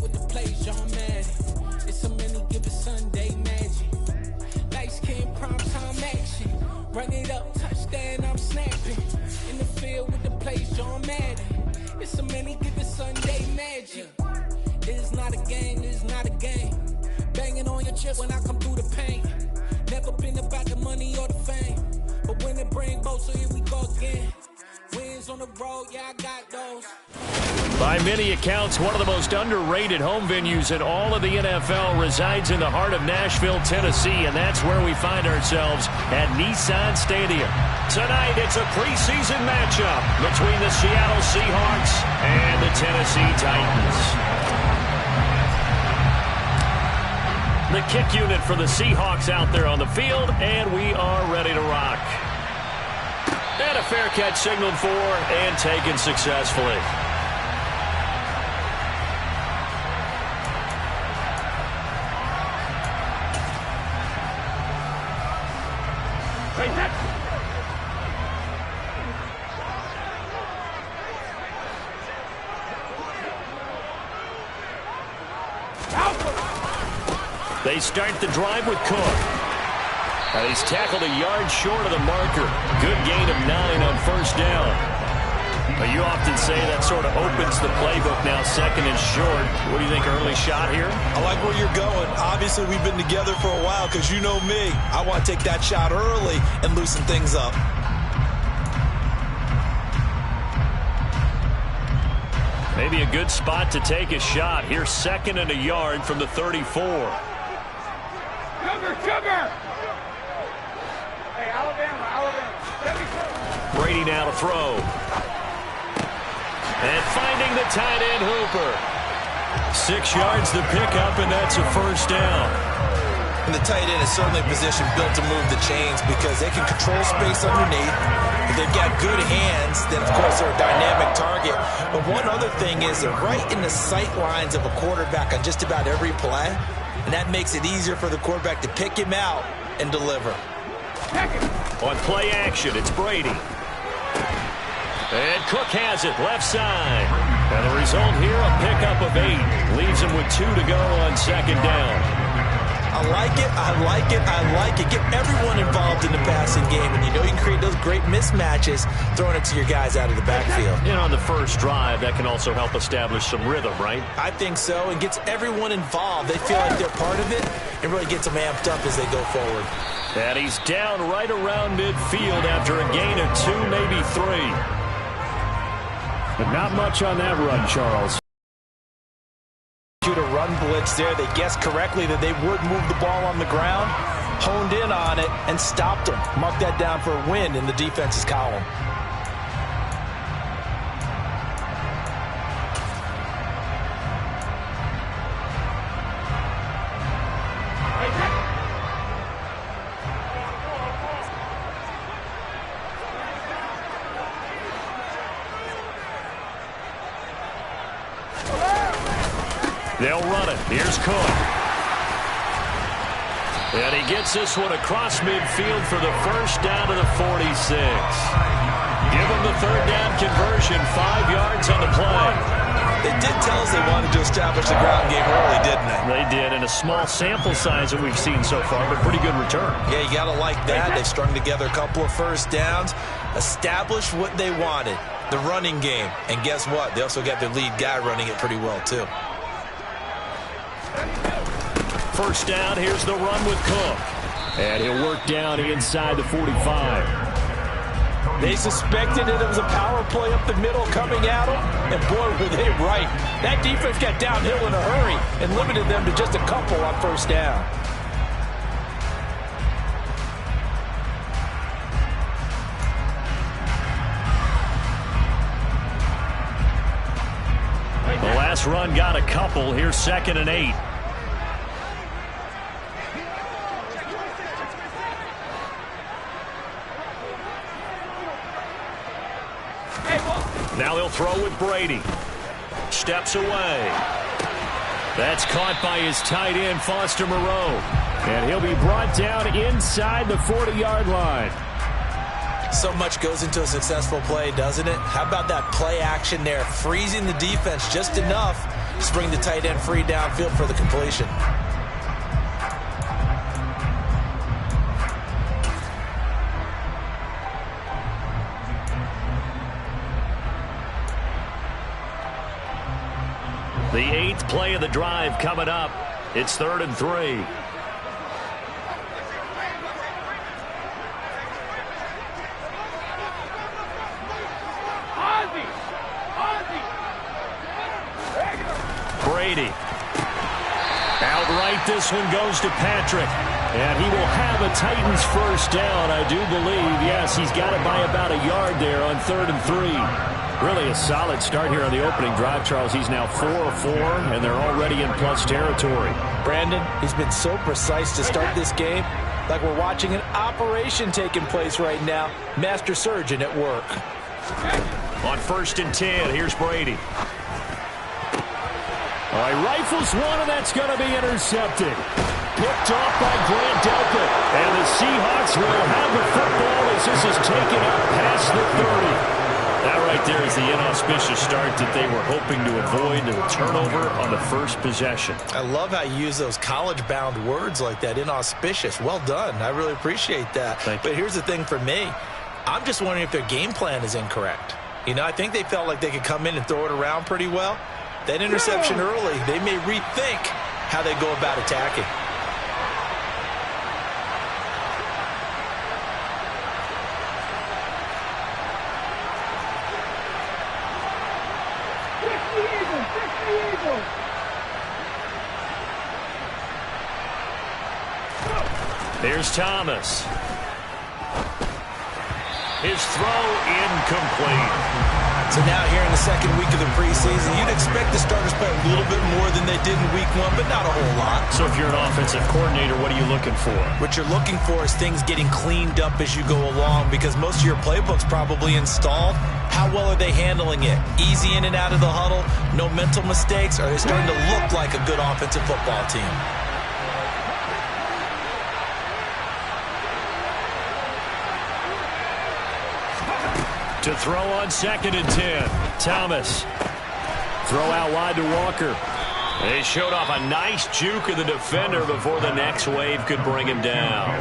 with the plays, John Madden. It's so many given Sunday magic. Light skin, prime time action. Run it up, touchdown, I'm snapping. In the field with the plays, John Madden. It's so many given Sunday magic. It is not a game, it is not a game. Banging on your chest when I come through the pain. Never been about the money or the fame. But when it bring both, so here we go again. Wins on the road, yeah, I got those. By many accounts, one of the most underrated home venues in all of the NFL resides in the heart of Nashville, Tennessee, and that's where we find ourselves at Nissan Stadium. Tonight, it's a preseason matchup between the Seattle Seahawks and the Tennessee Titans. The kick unit for the Seahawks out there on the field, and we are ready to rock. And a fair catch signaled for and taken successfully. They start the drive with Cook. And he's tackled a yard short of the marker. Good gain of 9 on first down. But you often say that sort of opens the playbook now, second and short. What do you think, early shot here? I like where you're going. Obviously, we've been together for a while because you know me. I want to take that shot early and loosen things up. Maybe a good spot to take a shot. Here's second and a yard from the 34. Cover! Hey, Alabama. Brady now to throw. And finding the tight end Hooper. 6 yards to pick up, and that's a first down. And the tight end is certainly a position built to move the chains because they can control space underneath. If they've got good hands, then, of course, they're a dynamic target. But one other thing is they're right in the sight lines of a quarterback on just about every play. And that makes it easier for the quarterback to pick him out and deliver. On play action, it's Brady. And Cook has it, left side. And the result here, a pickup of 8. Leaves him with 2 to go on second down. I like it. Get everyone involved in the passing game. And you know you can create those great mismatches throwing it to your guys out of the backfield. And on the first drive, that can also help establish some rhythm, right? I think so. And gets everyone involved. They feel like they're part of it and really gets them amped up as they go forward. And he's down right around midfield after a gain of 2, maybe 3. But not much on that run, Charles. To run blitz there. They guessed correctly that they would move the ball on the ground, honed in on it, and stopped them. Mark that down for a win in the defense's column. They'll run it. Here's Cook. And he gets this one across midfield for the first down to the 46. Give him the third down conversion, 5 yards on the play. They did tell us they wanted to establish the ground game early, didn't they? They did, in a small sample size that we've seen so far, but pretty good return. Yeah, you got to like that. They've strung together a couple of first downs, established what they wanted, the running game. And guess what? They also got their lead guy running it pretty well, too. First down, here's the run with Cook. And he'll work down inside the 45. They suspected that it was a power play up the middle coming at them, and boy, were they right. That defense got downhill in a hurry and limited them to just a couple on first down. The last run got a couple. Here's second and 8. Now they'll throw with Brady. Steps away. That's caught by his tight end, Foster Moreau. And he'll be brought down inside the 40-yard line. So much goes into a successful play, doesn't it? How about that play action there, freezing the defense just enough Just bring the tight end free downfield for the completion. The 8th play of the drive coming up. It's 3rd and 3. Brady. Outright, this one goes to Patrick. And he will have a Titans first down, I do believe. Yes, he's got it by about a yard there on 3rd and 3. Really a solid start here on the opening drive, Charles. He's now 4 of 4, and they're already in plus territory. Brandon, he's been so precise to start this game, like we're watching an operation taking place right now. Master surgeon at work. On 1st and 10, here's Brady. All right, rifles one, and that's going to be intercepted. Picked off by Grant Delpit. And the Seahawks will have the football as this is taken up past the 30. That right there is the inauspicious start that they were hoping to avoid, and a turnover on the first possession. I love how you use those college-bound words like that, inauspicious. Well done. I really appreciate that. But here's the thing for me. I'm just wondering if their game plan is incorrect. You know, I think they felt like they could come in and throw it around pretty well. That interception early, they may rethink how they go about attacking. Here's Thomas. His throw incomplete. So now here in the second week of the preseason, you'd expect the starters play a little bit more than they did in week 1, but not a whole lot. So if you're an offensive coordinator, what are you looking for? What you're looking for is things getting cleaned up as you go along, because most of your playbook's probably installed. How well are they handling it? Easy in and out of the huddle, no mental mistakes, or are they starting to look like a good offensive football team? To throw on 2nd and 10. Thomas. Throw out wide to Walker. They showed off a nice juke of the defender before the next wave could bring him down.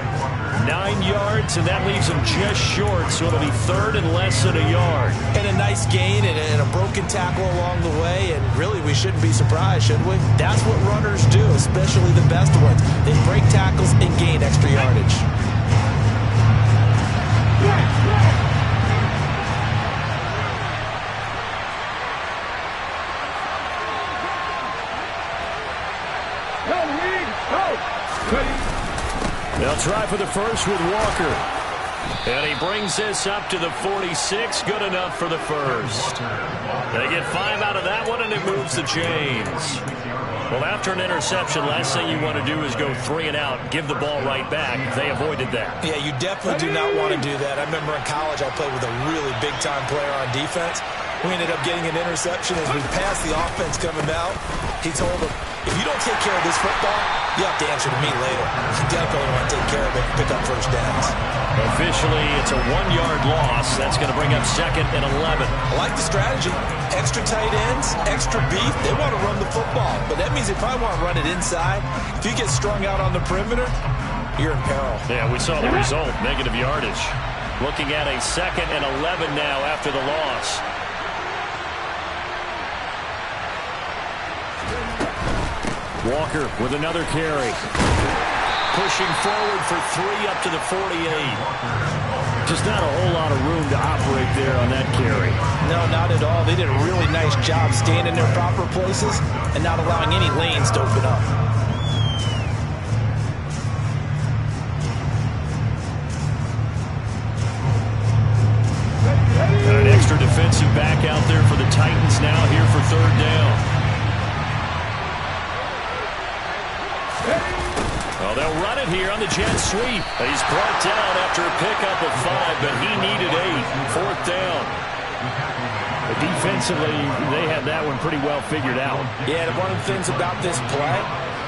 9 yards, and that leaves him just short, so it'll be 3rd and less than a yard. And a nice gain and a broken tackle along the way, and really we shouldn't be surprised, should we? That's what runners do, especially the best ones. They break tackles and gain extra yardage. They'll try for the first with Walker. And he brings this up to the 46. Good enough for the first. They get 5 out of that one, and it moves the chains. Well, after an interception, last thing you want to do is go 3 and out, give the ball right back. They avoided that. Yeah, you definitely do not want to do that. I remember in college I played with a really big-time player on defense. We ended up getting an interception as we passed the offense coming out. He told him, if you don't take care of this football, you have to answer to me later. You definitely want to take care of it and pick up first downs. Officially, it's a 1-yard loss. That's going to bring up 2nd and 11. I like the strategy. Extra tight ends, extra beef. They want to run the football, but that means they probably want to run it inside. If you get strung out on the perimeter, you're in peril. Yeah, we saw the result, negative yardage. Looking at a 2nd and 11 now after the loss. Walker with another carry. Pushing forward for 3 up to the 48. Just not a whole lot of room to operate there on that carry. No, not at all. They did a really nice job staying in their proper places and not allowing any lanes to open up. An extra defensive back out there for the Titans now here for 3rd down. Well, they'll run it here on the jet sweep. He's brought down after a pickup of 5, but he needed 8. 4th down. But defensively, they had that one pretty well figured out. Yeah, and one of the things about this play,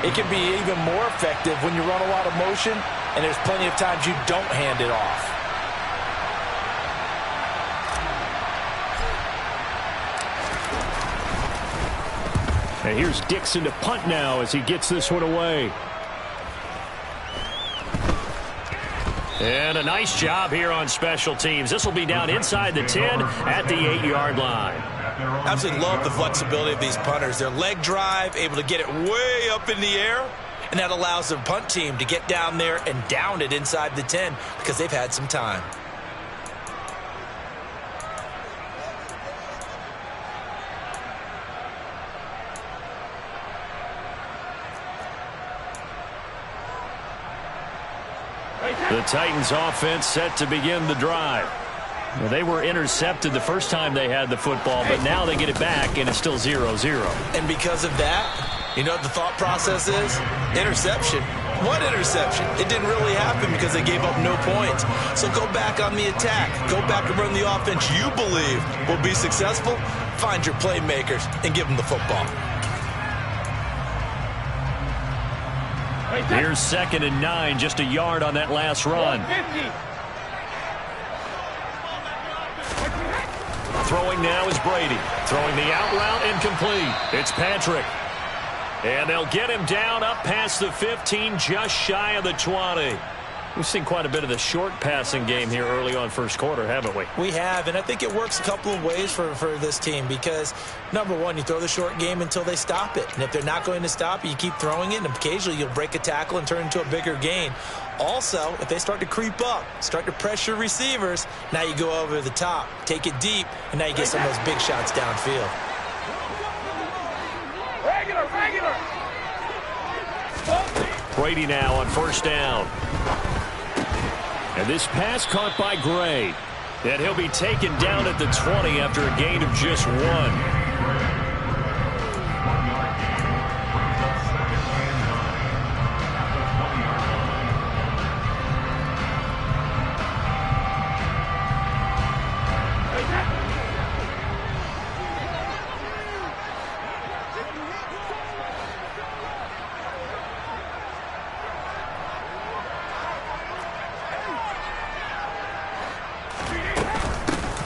it can be even more effective when you run a lot of motion, and there's plenty of times you don't hand it off. And here's Dixon to punt now as he gets this one away. And a nice job here on special teams. This will be down inside the 10 at the 8-yard line. Absolutely love the flexibility of these punters. Their leg drive, able to get it way up in the air, and that allows the punt team to get down there and down it inside the 10 because they've had some time. The Titans offense set to begin the drive. Well, they were intercepted the first time they had the football, but now they get it back, and it's still 0-0. And because of that, you know what the thought process is? Interception. What interception? It didn't really happen because they gave up no points. So go back on the attack. Go back and run the offense you believe will be successful. Find your playmakers and give them the football. Here's 2nd and 9, just a yard on that last run. Throwing now is Brady. Throwing the out route incomplete. It's Patrick. And they'll get him down up past the 15, just shy of the 20. We've seen quite a bit of the short passing game here early on first quarter, haven't we? We have, and I think it works a couple of ways for this team because, number one, you throw the short game until they stop it. And if they're not going to stop it, you keep throwing it, and occasionally you'll break a tackle and turn it into a bigger gain. Also, if they start to creep up, start to pressure receivers, now you go over the top, take it deep, and now you get some of those big shots downfield. Regular. Brady now on 1st down. And this pass caught by Gray. And he'll be taken down at the 20 after a gain of just 1.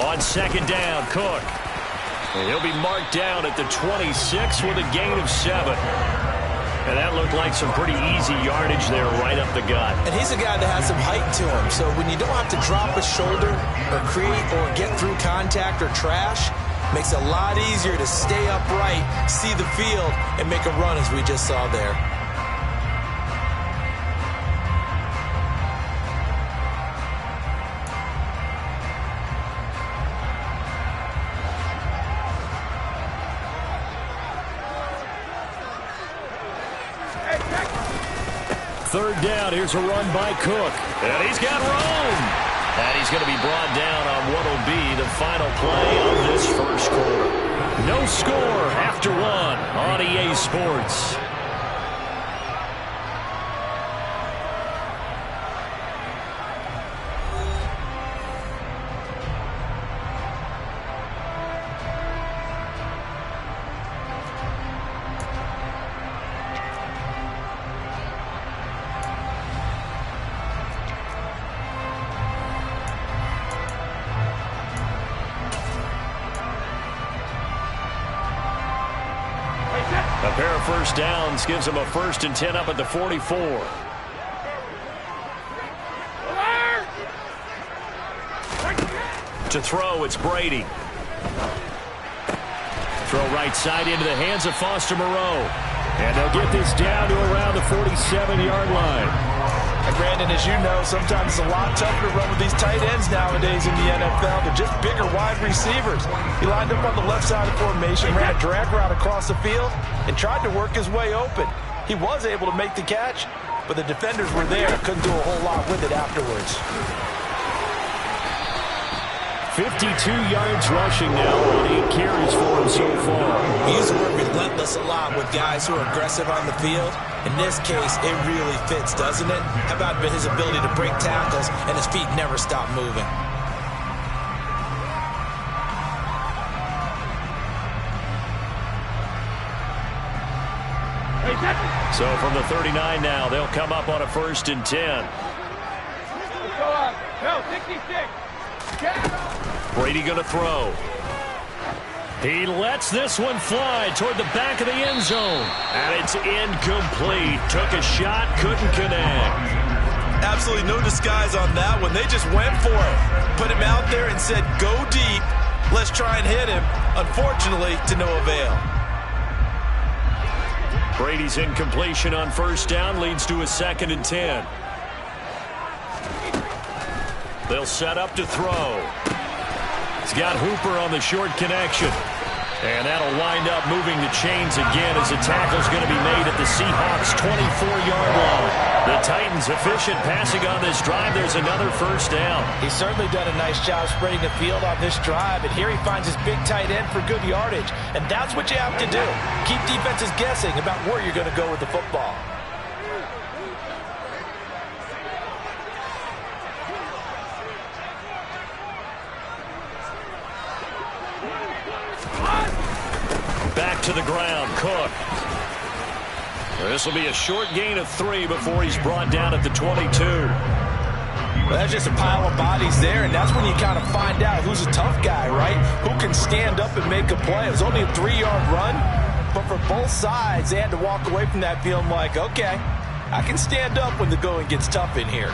On 2nd down, Cook. And he'll be marked down at the 26 with a gain of 7. And that looked like some pretty easy yardage there right up the gut. And he's a guy that has some height to him. So when you don't have to drop a shoulder or create or get through contact or trash, makes it a lot easier to stay upright, see the field, and make a run as we just saw there. Third down, here's a run by Cook. And he's got room. And he's going to be brought down on what will be the final play of this first quarter. No score after 1 on EA Sports. A pair of first downs gives them a 1st and 10 up at the 44. To throw, it's Brady. Throw right side into the hands of Foster Moreau. And they'll get this down to around the 47-yard line. And Brandon, as you know, sometimes it's a lot tougher to run with these tight ends nowadays in the NFL. They're just bigger wide receivers. He lined up on the left side of the formation, ran a drag route across the field, and tried to work his way open. He was able to make the catch, but the defenders were there. Couldn't do a whole lot with it afterwards. 52 yards rushing now on 8 carries for him so far. We use the word relentless a lot with guys who are aggressive on the field. In this case, it really fits, doesn't it? How about his ability to break tackles and his feet never stop moving? So from the 39 now, they'll come up on a 1st and 10. Go up. Go, 66. Brady going to throw. He lets this one fly toward the back of the end zone. And it's incomplete. Took a shot, couldn't connect. Absolutely no disguise on that one. They just went for it. Put him out there and said, go deep. Let's try and hit him. Unfortunately, to no avail. Brady's incompletion on first down leads to a 2nd and 10. They'll set up to throw. He's got Hooper on the short connection. And that'll wind up moving the chains again as the tackle's going to be made at the Seahawks' 24-yard line. The Titans efficient passing on this drive. There's another first down. He's certainly done a nice job spreading the field on this drive. And here he finds his big tight end for good yardage. And that's what you have to do. Keep defenses guessing about where you're going to go with the football. Back to the ground, Cook. This will be a short gain of 3 before he's brought down at the 22. Well, that's just a pile of bodies there, and that's when you kind of find out who's a tough guy, right? Who can stand up and make a play. It was only a 3-yard run, but for both sides, they had to walk away from that feeling like, okay, I can stand up when the going gets tough in here.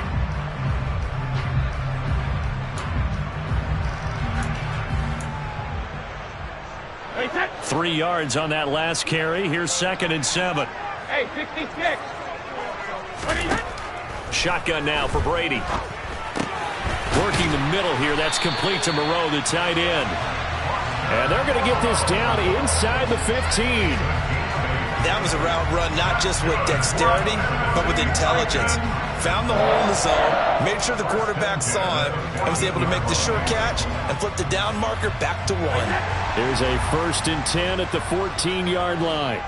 Hey, set. 3 yards on that last carry. Here's 2nd and 7. Hey, 66. Shotgun now for Brady. Working the middle here. That's complete to Moreau, the tight end. And they're going to get this down inside the 15. That was a route run not just with dexterity, but with intelligence. Found the hole in the zone, made sure the quarterback saw him, and was able to make the sure catch and flip the down marker back to 1. There's a 1st and 10 at the 14-yard line.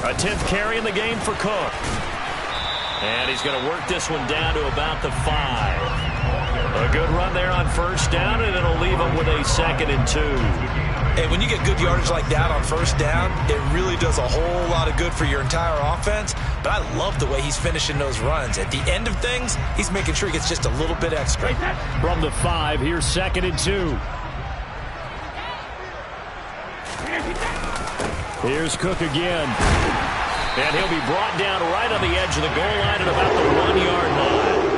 A 10th carry in the game for Cook. And he's going to work this one down to about the 5. A good run there on first down, and it'll leave him with a 2nd and 2. And when you get good yardage like that on first down, it really does a whole lot of good for your entire offense. But I love the way he's finishing those runs. At the end of things, he's making sure he gets just a little bit extra. From the 5, here's 2nd and 2. Here's Cook again. And he'll be brought down right on the edge of the goal line at about the 1-yard line.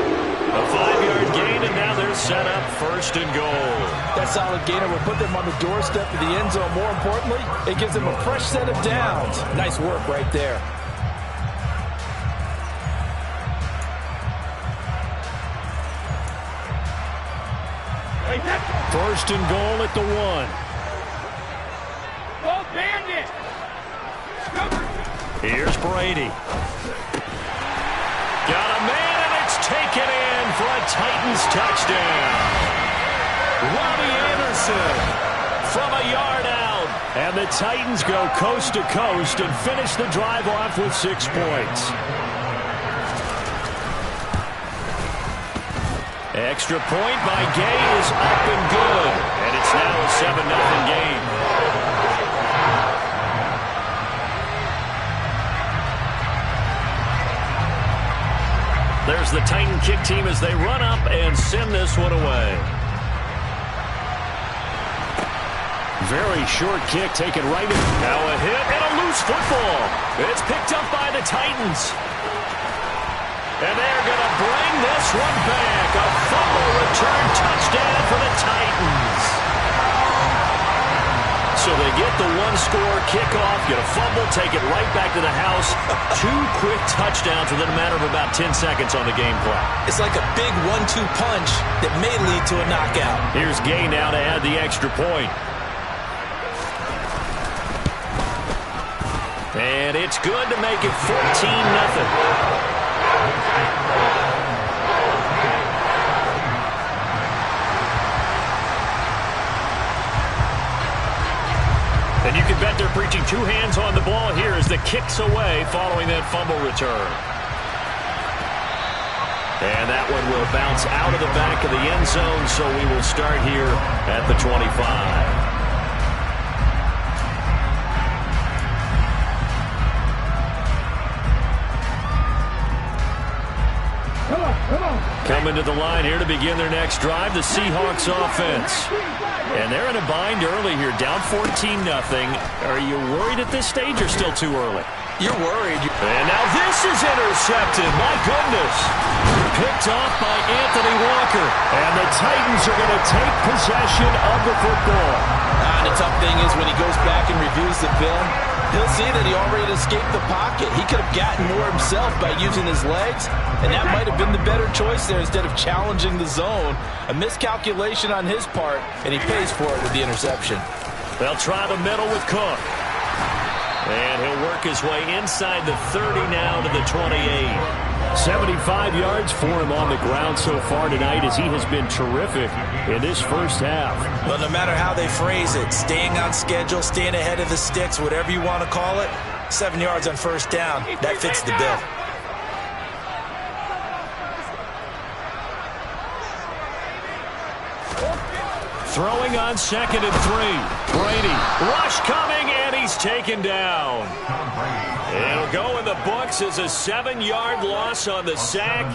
A 5-yard gain, and now they're set up 1st and goal. That solid gainer will put them on the doorstep of the end zone. More importantly, it gives them a fresh set of downs. Nice work right there. Hey, set. 1st and goal at the 1. Go bandit. Here's Brady. Got a man, and it's taken in for a Titans touchdown. Robbie Anderson from a yard out. And the Titans go coast to coast and finish the drive off with 6 points. Extra point by Gay is up and good. And it's now a 7-0 game. There's the Titan kick team as they run up and send this one away. Very short kick taken right in. Now a hit and a loose football. It's picked up by the Titans. And they're going to bring this one back. A fumble return touchdown for the Titans. So they get the one-score kickoff, get a fumble, take it right back to the house. 2 quick touchdowns within a matter of about 10 seconds on the game clock. It's like a big 1-2 punch that may lead to a knockout. Here's Gay now to add the extra point. And it's good to make it 14-0. And you can bet they're preaching 2 hands on the ball here as the kick's away following that fumble return. And that one will bounce out of the back of the end zone, so we will start here at the 25. Come on, come on. Coming to the line here to begin their next drive, the Seahawks offense. And they're in a bind early here, down 14-0. Are you worried at this stage or still too early? You're worried. And now this is intercepted. My goodness. Picked off by Anthony Walker. And the Titans are going to take possession of the football. The tough thing is when he goes back and reviews the film, he'll see that he already escaped the pocket. He could have gotten more himself by using his legs, and that might have been the better choice there instead of challenging the zone. A miscalculation on his part, and he pays for it with the interception. They'll try the middle with Cook. And he'll work his way inside the 30 now to the 28. 75 yards for him on the ground so far tonight as he has been terrific in this first half. Well, no matter how they phrase it, staying on schedule, staying ahead of the sticks, whatever you want to call it, 7 yards on first down, that fits the bill. Throwing on 2nd and 3. Brady, rush coming, and he's taken down. It'll go in the books as a 7-yard loss on the sack,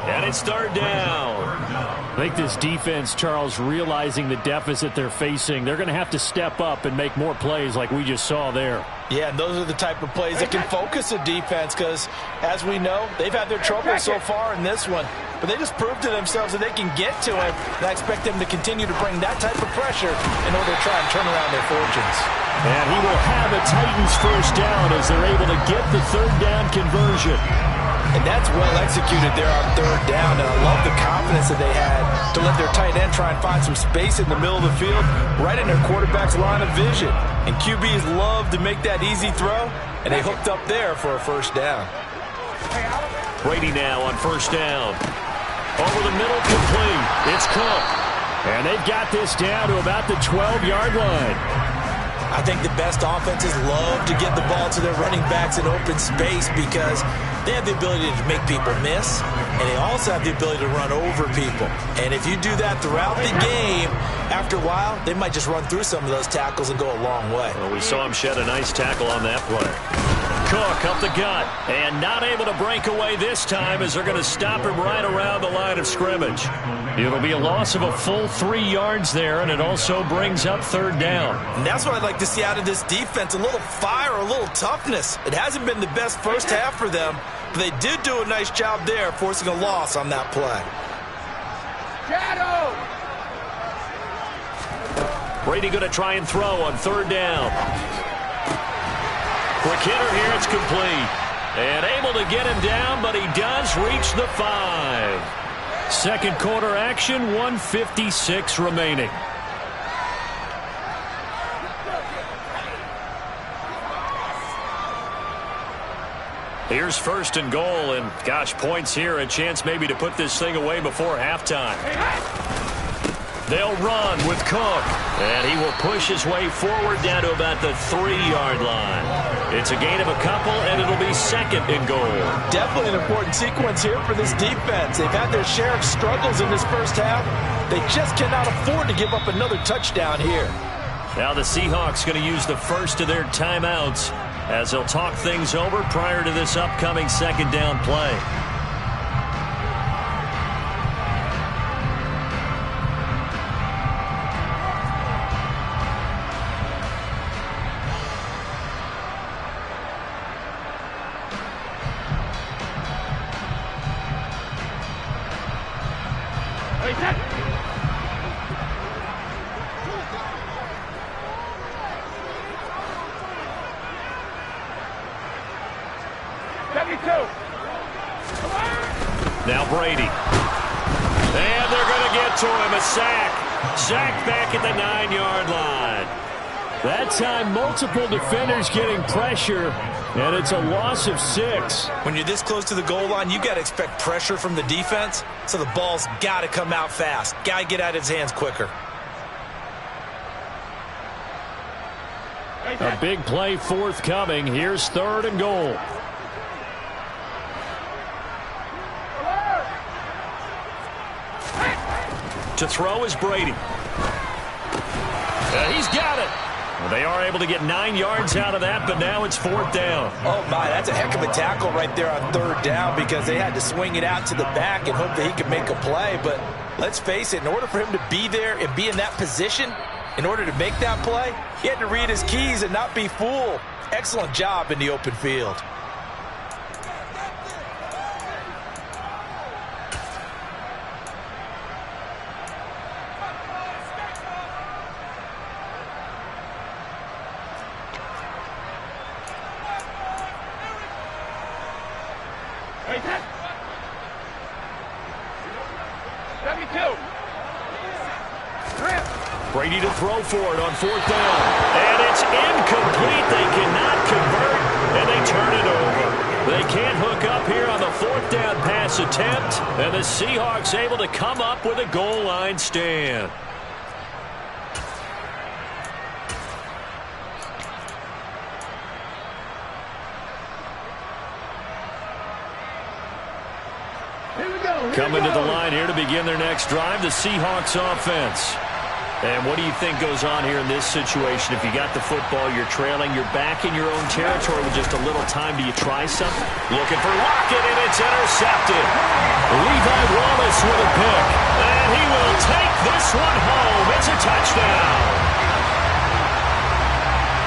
and it's 3rd down. I think this defense, Charles, realizing the deficit they're facing, they're going to have to step up and make more plays like we just saw there. Yeah, and those are the type of plays that can focus a defense because, as we know, they've had their trouble so far in this one. But they just proved to themselves that they can get to him, and I expect them to continue to bring that type of pressure in order to try and turn around their fortunes. And he will have a Titans first down as they're able to get the 3rd down conversion. And that's well executed there on 3rd down, and I love the confidence that they had to let their tight end try and find some space in the middle of the field, right in their quarterback's line of vision. And QBs love to make that easy throw, and they hooked up there for a first down. Brady now on first down. Over the middle, complete. It's Cook. And they've got this down to about the 12-yard line. I think the best offenses love to get the ball to their running backs in open space because they have the ability to make people miss, and they also have the ability to run over people. And if you do that throughout the game, after a while, they might just run through some of those tackles and go a long way. Well, we saw him shed a nice tackle on that play. Cook up the gut, and not able to break away this time as they're going to stop him right around the line of scrimmage. It'll be a loss of a full 3 yards there, and it also brings up 3rd down. And that's what I'd like to see out of this defense, a little fire, a little toughness. It hasn't been the best first half for them, but they did do a nice job there, forcing a loss on that play. Shadow! Brady going to try and throw on 3rd down. Quick hitter here, it's complete. And able to get him down, but he does reach the 5. 2nd quarter action, 1:56 remaining. Here's 1st and goal, and gosh, points here, a chance maybe to put this thing away before halftime. They'll run with Cook, and he will push his way forward down to about the 3-yard line. It's a gain of a couple, and it'll be 2nd and goal. Definitely an important sequence here for this defense. They've had their share of struggles in this first half. They just cannot afford to give up another touchdown here. Now the Seahawks going to use the first of their timeouts as they'll talk things over prior to this upcoming 2nd down play. Now Brady. And they're going to get to him. A sack. Sacked back at the 9-yard line. That time, multiple defenders getting pressure, and it's a loss of 6. When you're this close to the goal line, you got to expect pressure from the defense, so the ball's got to come out fast. Got to get out of his hands quicker. A big play forthcoming. Here's 3rd and goal. To throw is Brady. And he's got it. Well, they are able to get 9 yards out of that, but now it's 4th down. Oh, my, that's a heck of a tackle right there on 3rd down because they had to swing it out to the back and hope that he could make a play. But let's face it, in order for him to be there and be in that position, in order to make that play, he had to read his keys and not be fooled. Excellent job in the open field. Brady to throw for it on 4th down. And it's incomplete. They cannot convert, and they turn it over. They can't hook up here on the 4th down pass attempt, and the Seahawks able to come up with a goal line stand. Coming to the line here to begin their next drive, the Seahawks offense. And what do you think goes on here in this situation? If you got the football, you're trailing, you're back in your own territory with just a little time. Do you try something? Looking for Lockett, and it's intercepted. Levi Wallace with a pick. And he will take this one home. It's a touchdown.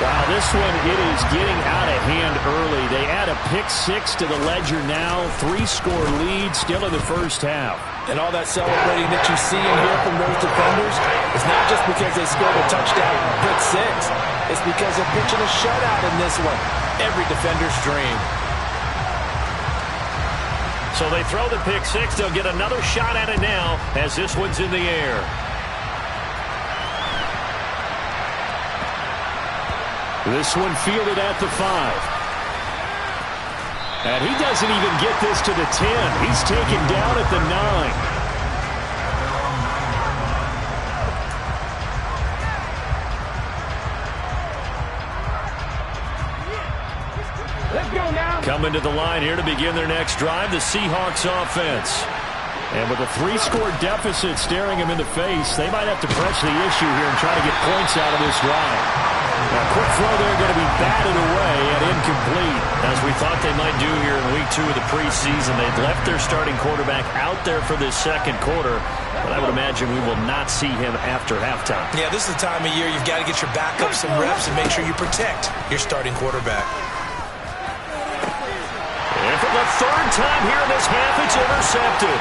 Wow, this one, it is getting out of hand early. They add a pick-6 to the ledger now. 3-score lead still in the first half. And all that celebrating that you see and hear from those defenders is not just because they scored a touchdown pick-6. It's because they're pitching a shutout in this one. Every defender's dream. So they throw the pick-6. They'll get another shot at it now as this one's in the air. This one fielded at the 5. And he doesn't even get this to the 10. He's taken down at the 9. Let's go now. Coming to the line here to begin their next drive, the Seahawks offense. And with a 3-score deficit staring him in the face, they might have to press the issue here and try to get points out of this drive. A quick throw there going to be batted away and incomplete. As we thought they might do here in week 2 of the preseason, they've left their starting quarterback out there for this second quarter, but I would imagine we will not see him after halftime. Yeah, this is the time of year you've got to get your backup some reps and make sure you protect your starting quarterback. And for the 3rd time here in this half, it's intercepted.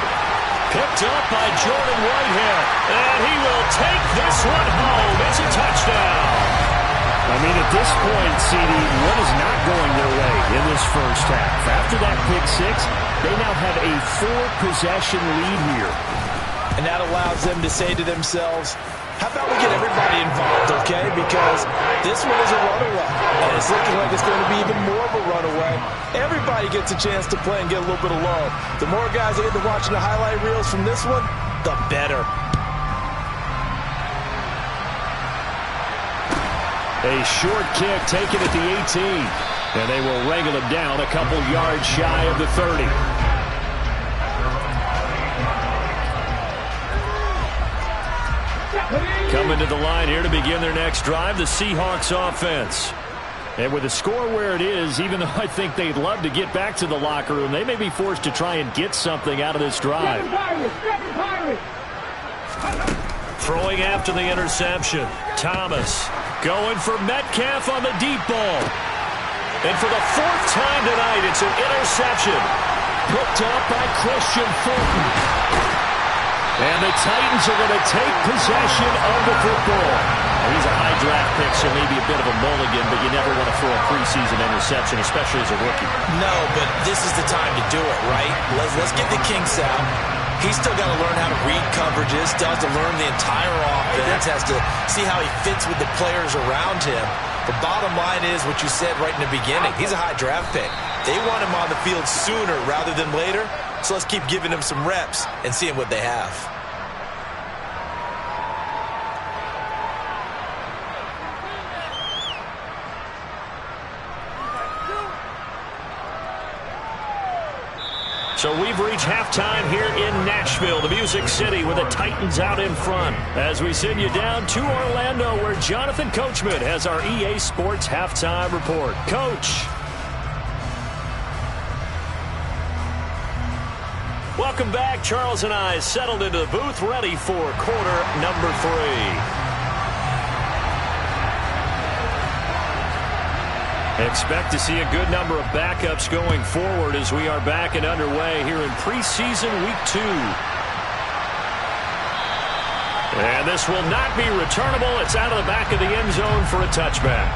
Picked up by Jordan Whitehead, and he will take this one home. It's a touchdown. I mean, at this point, CD, what is not going their way in this first half? After that pick-6, they now have a 4-possession lead here. And that allows them to say to themselves, how about we get everybody involved, okay? Because this one is a runaway. And it's looking like it's going to be even more of a runaway. Everybody gets a chance to play and get a little bit of love. The more guys that get to watching the highlight reels from this one, the better. A short kick taken at the 18. And they will wrangle him down a couple yards shy of the 30. Coming to the line here to begin their next drive, the Seahawks offense. And with the score where it is, even though I think they'd love to get back to the locker room, they may be forced to try and get something out of this drive. Throwing after the interception. Thomas going for Metcalf on the deep ball. And for the 4th time tonight, it's an interception. Picked up by Christian Fulton. And the Titans are going to take possession of the football. He's a high draft pick, so maybe a bit of a mulligan, but you never want to throw a preseason interception, especially as a rookie. No, but this is the time to do it, right? Let's get the kinks out. He's still got to learn how to read coverages, still has to learn the entire offense, has to see how he fits with the players around him. The bottom line is what you said right in the beginning. He's a high draft pick. They want him on the field sooner rather than later, so let's keep giving him some reps and seeing what they have. So we've reached halftime here in Nashville, the Music City, with the Titans out in front. As we send you down to Orlando, where Jonathan Coachman has our EA Sports halftime report. Coach. Welcome back. Charles and I settled into the booth, ready for quarter number 3. Expect to see a good number of backups going forward as we are back and underway here in preseason week 2. And this will not be returnable. It's out of the back of the end zone for a touchback.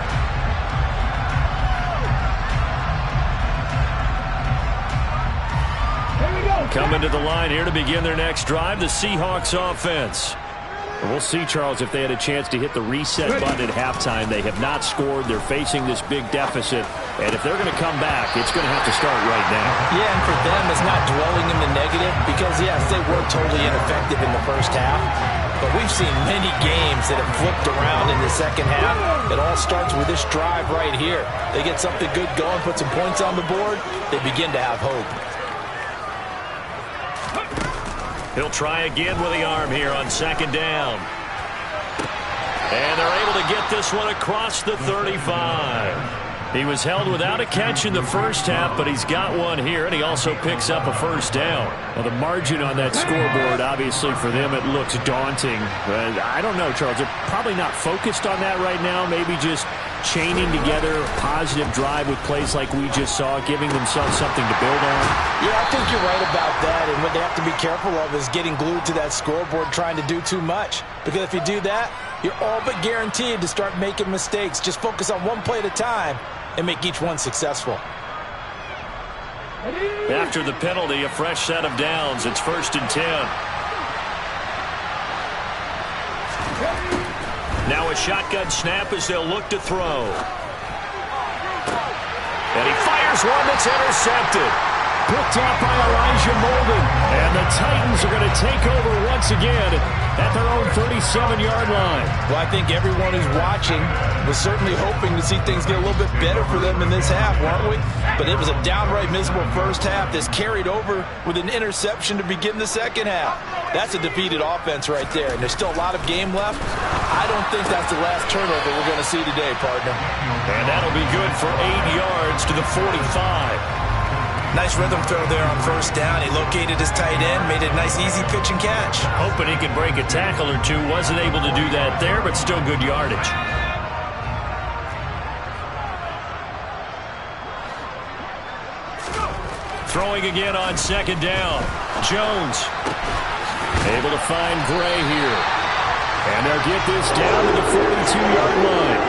Coming to the line here to begin their next drive, the Seahawks offense. We'll see, Charles, if they had a chance to hit the reset button at halftime. They have not scored. They're facing this big deficit. And if they're going to come back, it's going to have to start right now. Yeah, and for them, it's not dwelling in the negative because, yes, they were totally ineffective in the first half. But we've seen many games that have flipped around in the second half. It all starts with this drive right here. They get something good going, put some points on the board, they begin to have hope. He'll try again with the arm here on second down. And they're able to get this one across the 35. He was held without a catch in the first half, but he's got one here, and he also picks up a first down. Well, the margin on that scoreboard, obviously, for them, it looks daunting. But I don't know, Charles. They're probably not focused on that right now. Maybe just chaining together a positive drive with plays like we just saw, giving themselves something to build on. Yeah, I think you're right about that. And what they have to be careful of is getting glued to that scoreboard trying to do too much. Because if you do that, you're all but guaranteed to start making mistakes. Just focus on one play at a time and make each one successful. After the penalty, a fresh set of downs. It's 1st and 10. Now a shotgun snap as they'll look to throw. And he fires one that's intercepted. Picked up by Elijah Molden. And the Titans are going to take over once again at their own 37-yard line. Well, I think everyone who's watching was certainly hoping to see things get a little bit better for them in this half, weren't we? But it was a downright miserable first half that's carried over with an interception to begin the second half. That's a defeated offense right there, and there's still a lot of game left. I don't think that's the last turnover we're going to see today, partner. And that'll be good for 8 yards to the 45. Nice rhythm throw there on first down. He located his tight end, made it a nice easy pitch and catch. Hoping he could break a tackle or two. Wasn't able to do that there, but still good yardage. Throwing again on second down. Jones able to find Gray here. And they'll get this down to the 42-yard line.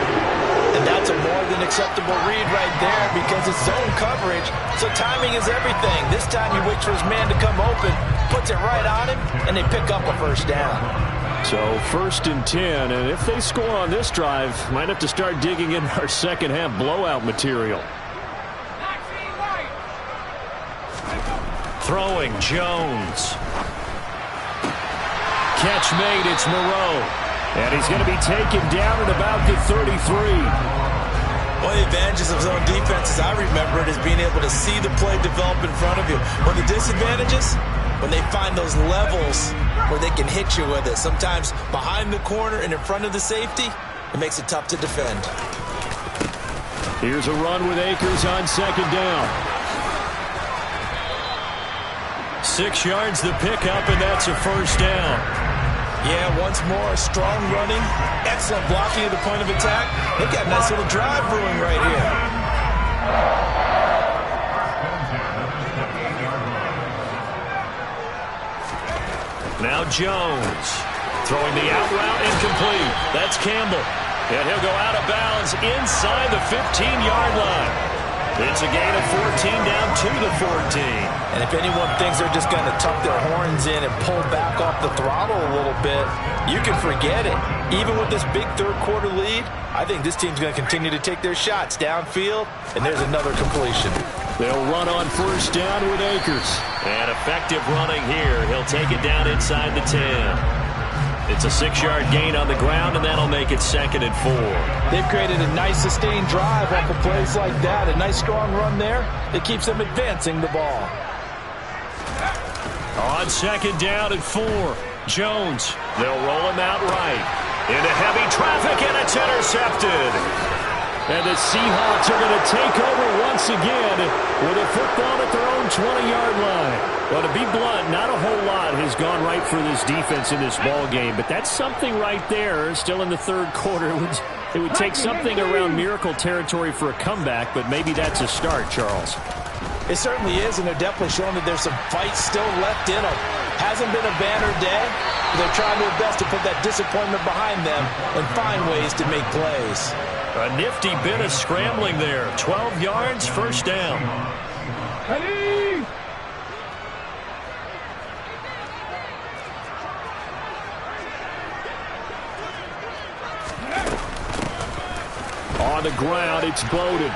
And that's a more than acceptable read right there because it's zone coverage, so timing is everything. This time he waits for his man to come open, puts it right on him, and they pick up a first down. So 1st and 10, and if they score on this drive, might have to start digging in our second half blowout material. Throwing, Jones. Catch made, it's Moreau. And he's going to be taken down at about the 33. One of the advantages of zone defense, as I remember it, is being able to see the play develop in front of you. One of the disadvantages, when they find those levels where they can hit you with it. Sometimes behind the corner and in front of the safety, it makes it tough to defend. Here's a run with Akers on second down. 6 yards the pickup, and that's a first down. Yeah, once more, strong running, excellent blocking at the point of attack. They've got a nice little drive brewing right here. Now Jones throwing the out route incomplete. That's Campbell. And he'll go out of bounds inside the 15-yard line. It's a gain of 14 down to the 14. And if anyone thinks they're just going to tuck their horns in and pull back off the throttle a little bit, you can forget it. Even with this big third-quarter lead, I think this team's going to continue to take their shots downfield, and there's another completion. They'll run on first down with Akers. And effective running here. He'll take it down inside the 10. It's a 6-yard gain on the ground, and that'll make it 2nd and 4. They've created a nice sustained drive off of plays like that. A nice strong run there that keeps them advancing the ball. On second down and 4. Jones. They'll roll him out right. Into heavy traffic, and it's intercepted. And the Seahawks are going to take over once again with a football at their own 20-yard line. Well, to be blunt, not a whole lot has gone right for this defense in this ball game, but that's something right there. Still in the third quarter. It would take something around miracle territory for a comeback, but maybe that's a start, Charles. It certainly is, and they're definitely showing that there's some fight still left in them. Hasn't been a banner day. They're trying their best to put that disappointment behind them and find ways to make plays. A nifty bit of scrambling there. 12 yards, first down. Ready? On the ground, it's Bowden.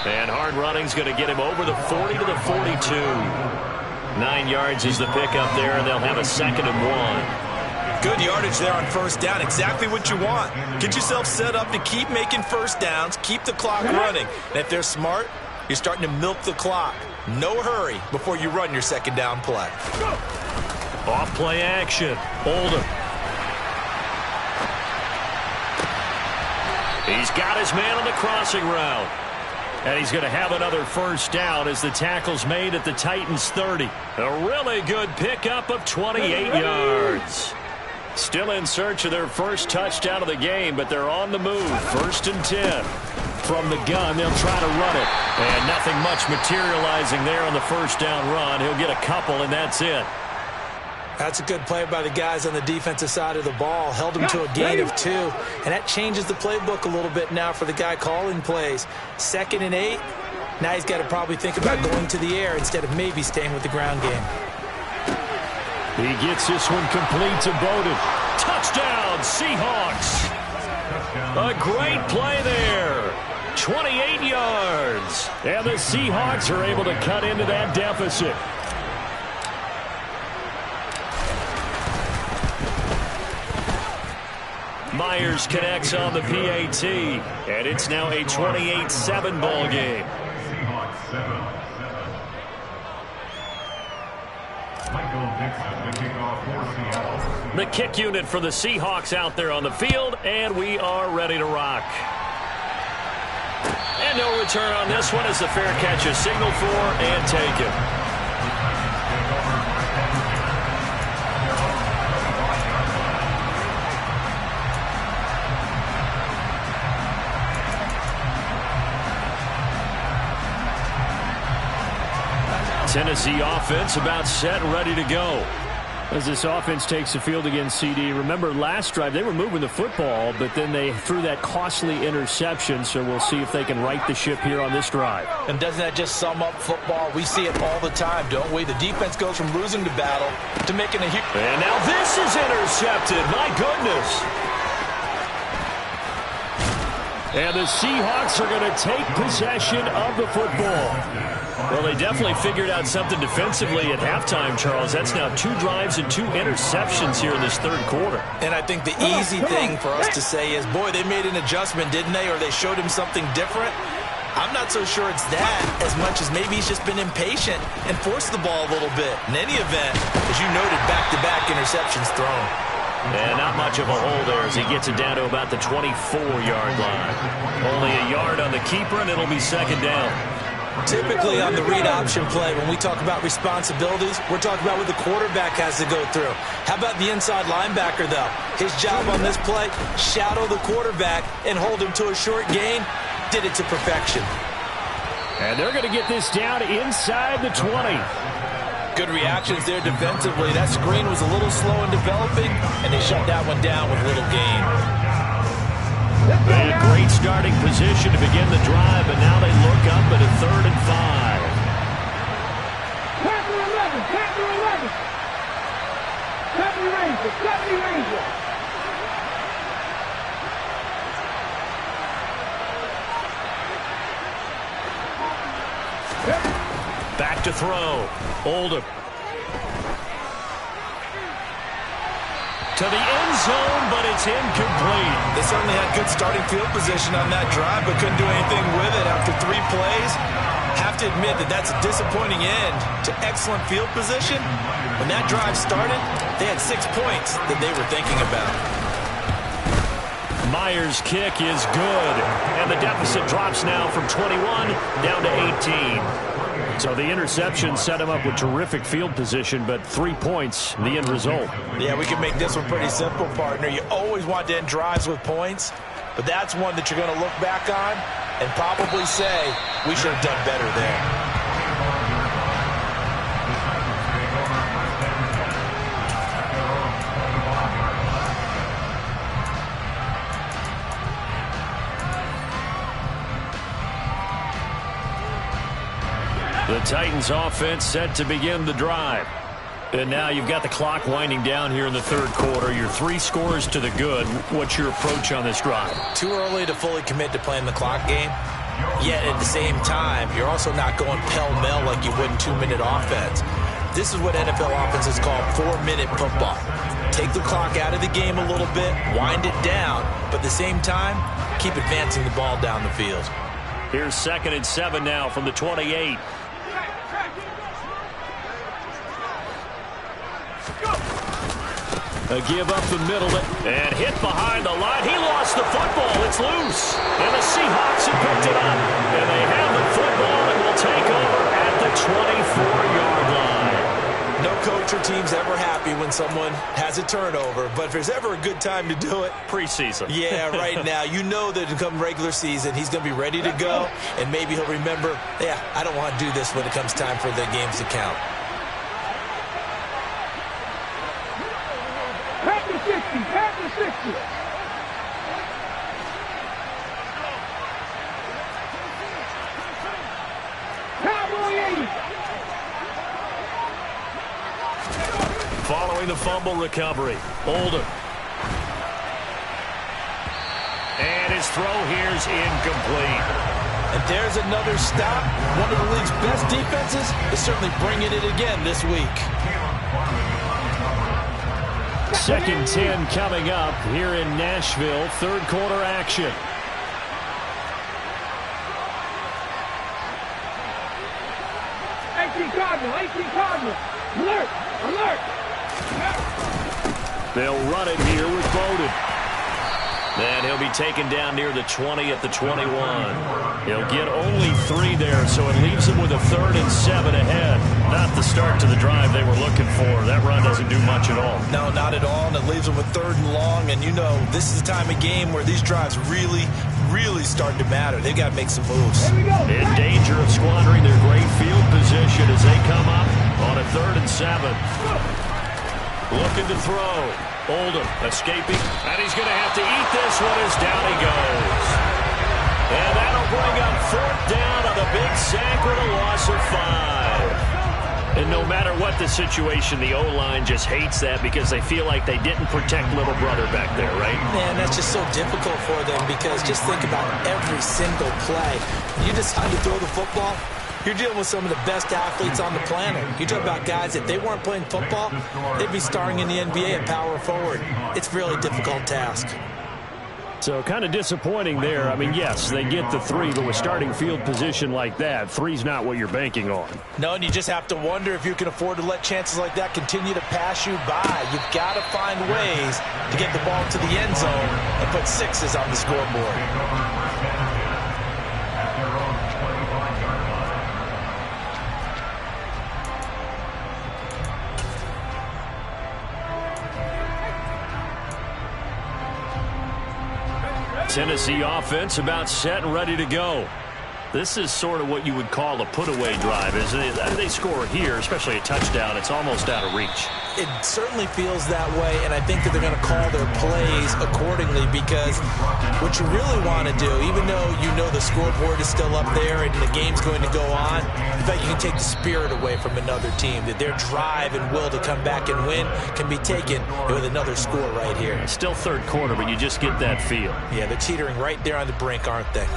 And hard running's going to get him over the 40 to the 42. 9 yards is the pickup there, and they'll have a second and 1. Good yardage there on first down. Exactly what you want. Get yourself set up to keep making first downs, keep the clock running. And if they're smart, you're starting to milk the clock. No hurry before you run your second down play. Off play action. Oldham. He's got his man on the crossing route. And he's going to have another first down as the tackle's made at the Titans' 30. A really good pickup of 28 yards. Still in search of their first touchdown of the game, but they're on the move. First and 10. From the gun, they'll try to run it. And nothing much materializing there on the first down run. He'll get a couple, and that's it. That's a good play by the guys on the defensive side of the ball. Held them to a gain of 2. And that changes the playbook a little bit now for the guy calling plays. 2nd and 8. Now he's got to probably think about going to the air instead of maybe staying with the ground game. He gets this one complete to Bowden. Touchdown, Seahawks. A great play there. 28 yards. And the Seahawks are able to cut into that deficit. Myers connects on the PAT, and it's now a 28-7 ball game. The kick unit for the Seahawks out there on the field, and we are ready to rock. And no return on this one as the fair catch is signaled for and taken. Tennessee offense about set, ready to go. As this offense takes the field against CD. Remember, last drive, they were moving the football, but then they threw that costly interception, so we'll see if they can right the ship here on this drive. And doesn't that just sum up football? We see it all the time, don't we? The defense goes from losing the battle to making a huge... And now this is intercepted. My goodness. And the Seahawks are going to take possession of the football. Well, they definitely figured out something defensively at halftime, Charles. That's now 2 drives and 2 interceptions here in this third quarter. And I think the easy thing for us to say is, boy, they made an adjustment, didn't they? Or they showed him something different. I'm not so sure it's that as much as maybe he's just been impatient and forced the ball a little bit. In any event, as you noted, back-to-back interceptions thrown. And not much of a hole there as he gets it down to about the 24-yard line. Only a yard on the keeper, and it'll be second down. Typically on the read option play, when we talk about responsibilities, we're talking about what the quarterback has to go through. How about the inside linebacker, though? His job on this play, shadow the quarterback and hold him to a short gain. Did it to perfection. And they're going to get this down inside the 20. Good reactions there defensively. That screen was a little slow in developing, and they shut that one down with little gain. They had a great starting position to begin the drive, but now they look up at a 3rd and 5. Panther 11, Panther 11. 70 Ranger, 70 Ranger. Back to throw. Oldham. To the end zone, but it's pass incomplete. They certainly had good starting field position on that drive, but couldn't do anything with it after 3 plays. Have to admit that that's a disappointing end to excellent field position. When that drive started, they had 6 points that they were thinking about. Myers' kick is good, and the deficit drops now from 21 down to 18. So the interception set him up with terrific field position, but 3 points, the end result. Yeah, we can make this one pretty simple, partner. You always want to end drives with points, but that's one that you're going to look back on and probably say, we should have done better there. The Titans offense set to begin the drive. And now you've got the clock winding down here in the third quarter. Your 3 scores to the good. What's your approach on this drive? Too early to fully commit to playing the clock game. Yet at the same time, you're also not going pell-mell like you would in 2-minute offense. This is what NFL offenses call 4-minute football. Take the clock out of the game a little bit, wind it down, but at the same time, keep advancing the ball down the field. Here's 2nd and 7 now from the 28. A give up the middle and hit behind the line. He lost the football. It's loose. And the Seahawks have picked it up. And they have the football and will take over at the 24-yard line. No coach or team's ever happy when someone has a turnover, but if there's ever a good time to do it, preseason. Yeah, right now. You know that come regular season, he's going to be ready to go, and maybe he'll remember, yeah, I don't want to do this when it comes time for the games to count. Pack the 60, pack the 60. Cowboy 80. Following the fumble recovery, Oldham. And his throw here's incomplete. And there's another stop. One of the league's best defenses is certainly bringing it again this week. 2nd 10 coming up here in Nashville. Third quarter action. AC Cardinal. Alert, alert. They'll run it here with Bowden. And he'll be taken down near the 20 at the 21. He'll get only 3 there, so it leaves him with a 3rd and 7 ahead. Not the start to the drive they were looking for. That run doesn't do much at all. No, not at all, and it leaves them with 3rd and long. And you know, this is the time of game where these drives really start to matter. They've got to make some moves. In danger of squandering their great field position as they come up on a 3rd and 7. Looking to throw. Oldham escaping, and he's going to have to eat this one as down he goes. And that'll bring up 4th down on the big sack with a loss of 5. And no matter what the situation, the O-line just hates that because they feel like they didn't protect little brother back there, right? Man, that's just so difficult for them because just think about every single play. You decide to throw the football, you're dealing with some of the best athletes on the planet. You talk about guys, if they weren't playing football, they'd be starring in the NBA at power forward. It's a really difficult task. So kind of disappointing there. I mean, yes, they get the 3, but with starting field position like that, 3's not what you're banking on. No, and you just have to wonder if you can afford to let chances like that continue to pass you by. You've got to find ways to get the ball to the end zone and put 6s on the scoreboard. Tennessee offense about set and ready to go. This is sort of what you would call a put-away drive, isn't it? They score here, especially a touchdown. It's almost out of reach. It certainly feels that way, and I think that they're going to call their plays accordingly because what you really want to do, even though you know the scoreboard is still up there and the game's going to go on, in fact, you can take the spirit away from another team, that their drive and will to come back and win can be taken with another score right here. It's still third quarter, but you just get that feel. Yeah, they're teetering right there on the brink, aren't they?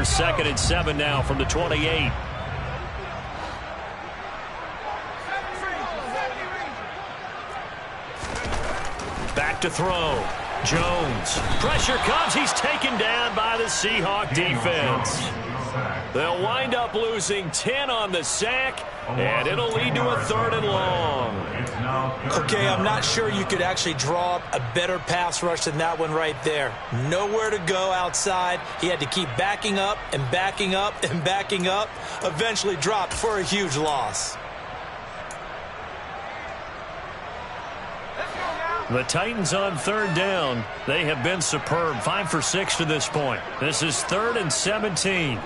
Here's 2nd and 7 now from the 28. Back to throw. Jones. Pressure comes. He's taken down by the Seahawk defense. They'll wind up losing 10 on the sack, and it'll lead to a 3rd and long. Okay, I'm not sure you could actually draw up a better pass rush than that one right there. Nowhere to go outside. He had to keep backing up and backing up and backing up. Eventually dropped for a huge loss. The Titans on 3rd down. They have been superb. 5 for 6 to this point. This is 3rd and 17.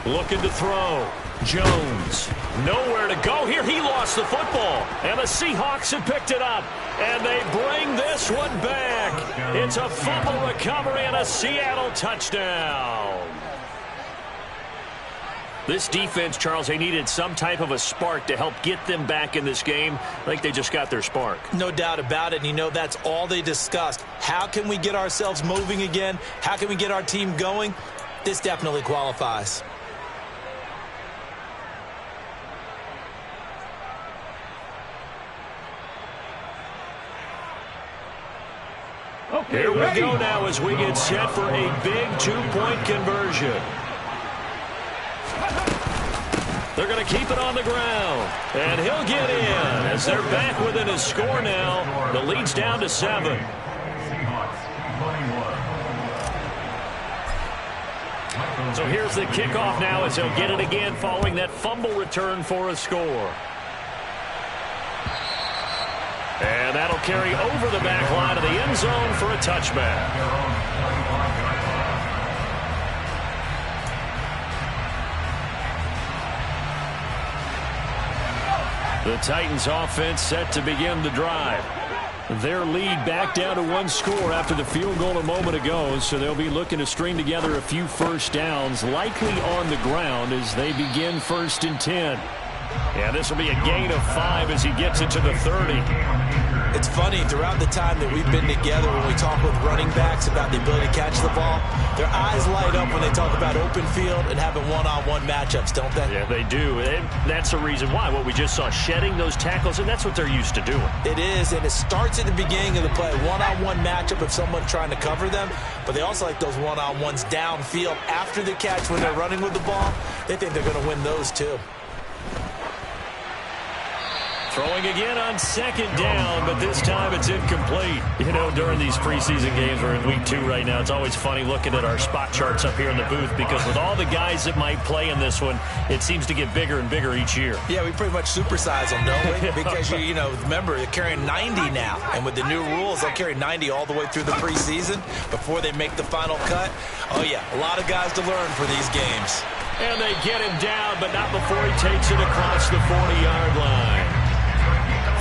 Looking to throw. Jones. Nowhere to go here. He lost the football. And the Seahawks have picked it up. And they bring this one back. It's a fumble recovery and a Seattle touchdown. This defense, Charles, they needed some type of a spark to help get them back in this game. I think they just got their spark. No doubt about it. And, you know, that's all they discussed. How can we get ourselves moving again? How can we get our team going? This definitely qualifies. Okay, Here we ready. go now as we get set for a big 2-point conversion. They're going to keep it on the ground. And he'll get in as they're back within a score now. The lead's down to 7. So here's the kickoff now as he'll get it again following that fumble return for a score. And that'll carry over the back line of the end zone for a touchback. The Titans offense set to begin the drive. Their lead back down to 1 score after the field goal a moment ago, so they'll be looking to string together a few first downs, likely on the ground as they begin 1st and 10. Yeah, this will be a gain of 5 as he gets it to the 30. It's funny, throughout the time that we've been together, when we talk with running backs about the ability to catch the ball, their eyes light up when they talk about open field and having one-on-one matchups, don't they? Yeah, they do. And that's the reason why. What we just saw, shedding those tackles, and that's what they're used to doing. It is, and it starts at the beginning of the play. One-on-one matchup of someone trying to cover them, but they also like those one-on-ones downfield after the catch when they're running with the ball. They think they're going to win those too. Throwing again on 2nd down, but this time it's incomplete. You know, during these preseason games, we're in week 2 right now, it's always funny looking at our spot charts up here in the booth because with all the guys that might play in this one, it seems to get bigger and bigger each year. Yeah, we pretty much supersize them, don't we? Because, you know, remember, they're carrying 90 now. And with the new rules, they'll carry 90 all the way through the preseason before they make the final cut. Oh, yeah, a lot of guys to learn for these games. And they get him down, but not before he takes it across the 40-yard line.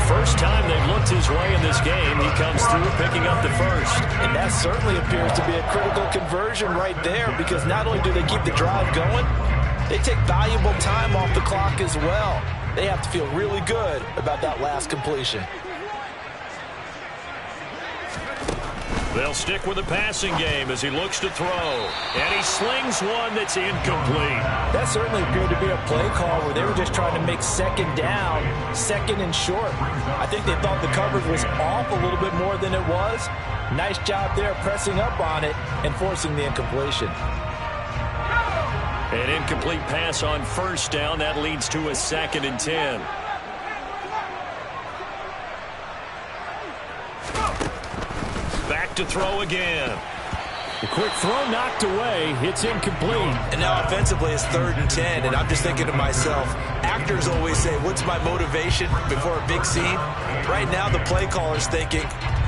First time they've looked his way in this game, he comes through picking up the first. And that certainly appears to be a critical conversion right there because not only do they keep the drive going, they take valuable time off the clock as well. They have to feel really good about that last completion. They'll stick with the passing game as he looks to throw. And he slings one that's incomplete. That certainly appeared to be a play call where they were just trying to make 2nd down, 2nd and short. I think they thought the coverage was off a little bit more than it was. Nice job there pressing up on it and forcing the incompletion. An incomplete pass on 1st down. That leads to a 2nd and 10. To throw again. The quick throw knocked away. It's incomplete. And now offensively it's 3rd and 10. And I'm just thinking to myself, actors always say, what's my motivation before a big scene? Right now the play caller's thinking,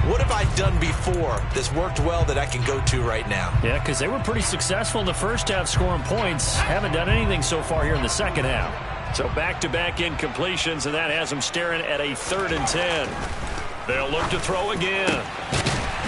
what have I done before that's worked well that I can go to right now? Yeah, because they were pretty successful in the first half scoring points. Haven't done anything so far here in the second half. So back-to-back incompletions, and that has them staring at a 3rd and 10. They'll look to throw again.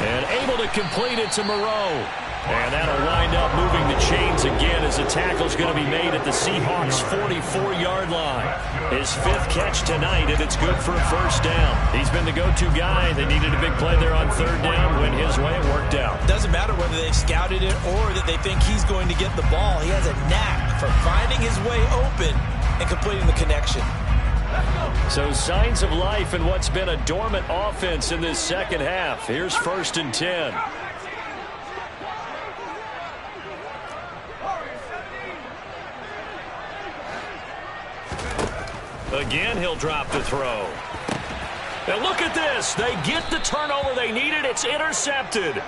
And able to complete it to Moreau. And that'll wind up moving the chains again as the tackle's going to be made at the Seahawks' 44-yard line. His 5th catch tonight, and it's good for a first down. He's been the go-to guy. They needed a big play there on 3rd down. Went his way, it worked out. Doesn't matter whether they've scouted it or that they think he's going to get the ball. He has a knack for finding his way open and completing the connection. So signs of life in what's been a dormant offense in this second half. Here's 1st and 10. Again, he'll drop to throw. And look at this. They get the turnover they needed. It's intercepted.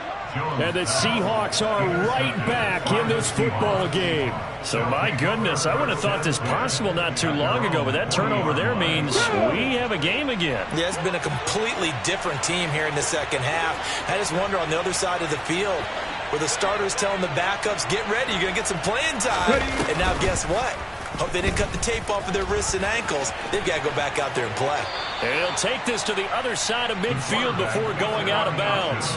And the Seahawks are right back in this football game. So, my goodness, I would have thought this possible not too long ago, but that turnover there means we have a game again. Yeah, it's been a completely different team here in the second half. I just wonder on the other side of the field where the starters telling the backups, get ready, you're going to get some playing time. And now guess what? Hope they didn't cut the tape off of their wrists and ankles. They've got to go back out there and play. And he'll take this to the other side of midfield before going out of bounds.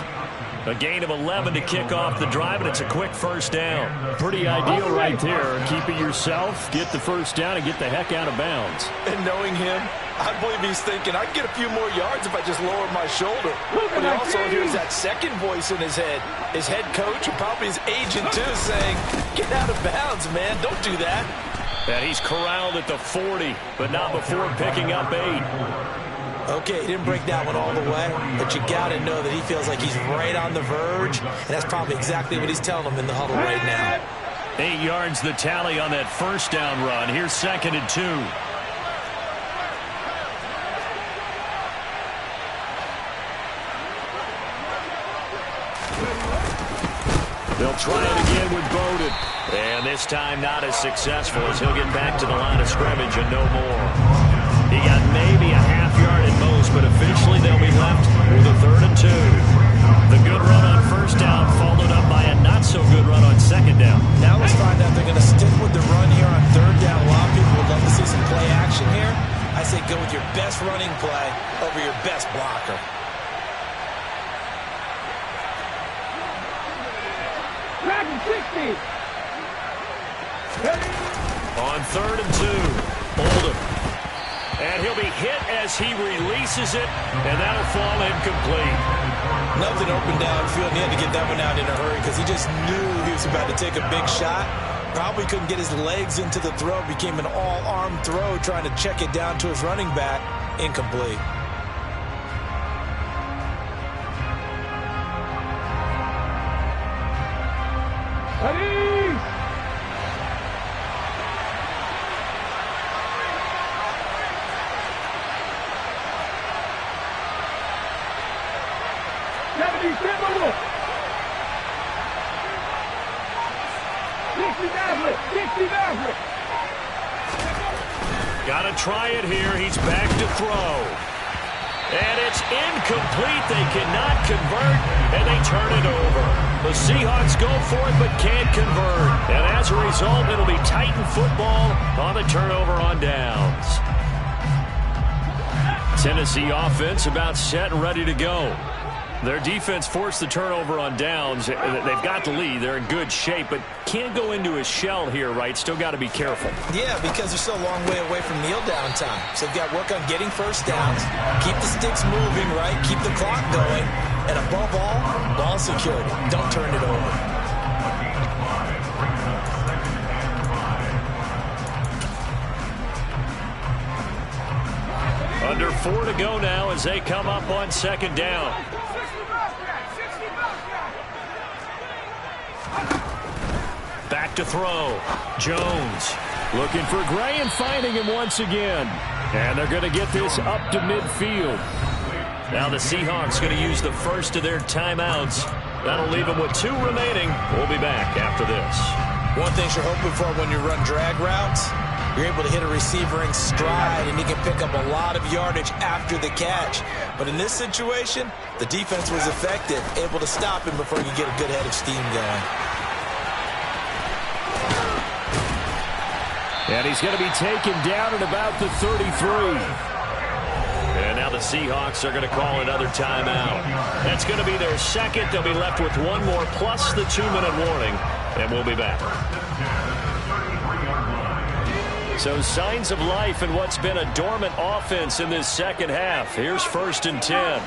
A gain of 11 to kick off the drive, and it's a quick first down. Pretty ideal right there. Keep it yourself, get the first down, and get the heck out of bounds. And knowing him, I believe he's thinking, I'd get a few more yards if I just lowered my shoulder. But he also hears that second voice in his head. His head coach and probably his agent, too, saying, get out of bounds, man. Don't do that. And he's corralled at the 40, but not before picking up 8. Okay, he didn't break that one all the way, but you got to know that he feels like he's right on the verge, and that's probably exactly what he's telling them in the huddle right now. 8 yards the tally on that first down run. Here's 2nd and 2. They'll try it again with Bowden. And this time not as successful as he'll get back to the line of scrimmage and no more. He got maybe a half yard at most, but officially they'll be left with a 3rd and 2. The good run on first down followed up by a not-so-good run on 2nd down. Now let's find out if they're going to stick with the run here on 3rd down. A lot of people would love to see some play action here. I say go with your best running play over your best blocker. On 3rd and 2, Oldham. And he'll be hit as he releases it, and that'll fall incomplete. Nothing open downfield, and he had to get that one out in a hurry because he just knew he was about to take a big shot. Probably couldn't get his legs into the throw. Became an all-arm throw trying to check it down to his running back. Incomplete. Got to try it here. He's back to throw. And it's incomplete. They cannot convert, and they turn it over. The Seahawks go for it but can't convert. And as a result, it'll be Titan football on the turnover on downs. Tennessee offense about set and ready to go. Their defense forced the turnover on downs. They've got the lead. They're in good shape, but can't go into a shell here, right? Still got to be careful. Yeah, because they're still a long way away from kneel down time. So they've got to work on getting first downs, keep the sticks moving, right? Keep the clock going. And above all, ball security. Don't turn it over. Under 4 to go now as they come up on 2nd down. Back to throw. Jones looking for Gray and finding him once again. And they're going to get this up to midfield. Now the Seahawks going to use the first of their timeouts. That'll leave them with 2 remaining. We'll be back after this. One thing you're hoping for when you run drag routes, you're able to hit a receiver in stride, and he can pick up a lot of yardage after the catch. But in this situation, the defense was effective, able to stop him before he could get a good head of steam going. And he's going to be taken down at about the 33. And now the Seahawks are going to call another timeout. That's going to be their second. They'll be left with 1 more plus the 2-minute warning. and we'll be back. So signs of life in what's been a dormant offense in this second half. Here's 1st and 10.